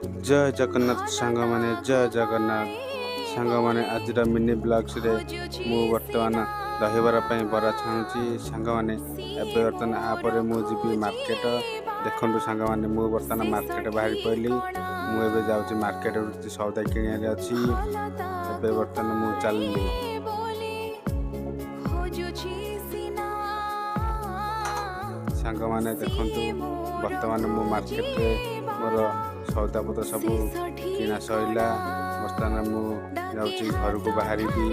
जय जगन्नाथ सांग माने जय जगन्नाथ सांग माने आज मिनी ब्लॉग्स रे मु वर्तमान दहीबरा ପାଇଁ बरा छाणुची सांग माने एबे वर्तमान आपर मु जीवी मार्केट देखंतु सांग माने मु वर्तमान मार्केट बाहरी पइली मु एबे जाउची मार्केट सौदा किनिया अछि एबे वर्तमान मु चलली सांग माने देखंतु वर्तमान मु मार्केट रे मोर सौदापत्र सब किना सैला वर्तमान मु जाउची घर को बाहरी भी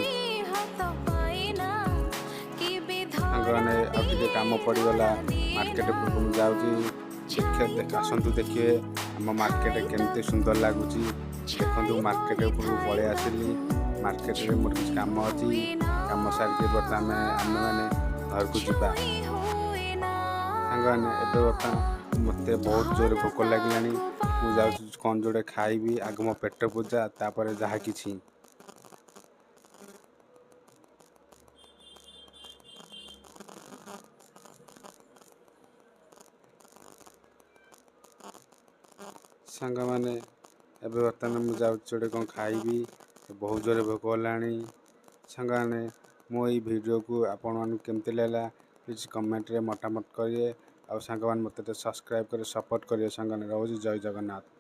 सांगने आगे काम पड़गला मार्केट को जाऊँगी आसतु देखिए आम मार्केट केमती सुंदर लगुच देखु मार्केट पलि आसली मार्केट में मोर किसी कम अच्छी कम सारिक बर्तमान आम मैंने घर को जावा सांगने बर्तमान मत बहुत जोर भोक लगे मुझे कौन जोड़े खाइबी आग मो पेट पूजा तापर जहाँ किसी सांग मैंने एबे बर्तमान मुझे जोड़े कौन खाइबी बहुत जोर भोक होलानी सांगने मो ये वीडियो को आपण मानू केमती लगा प्लीज कमेंट रे मतामत करिए और सांग मान मत सब्सक्राइब कर सपोर्ट करिए सांगने रोज जय जगन्नाथ।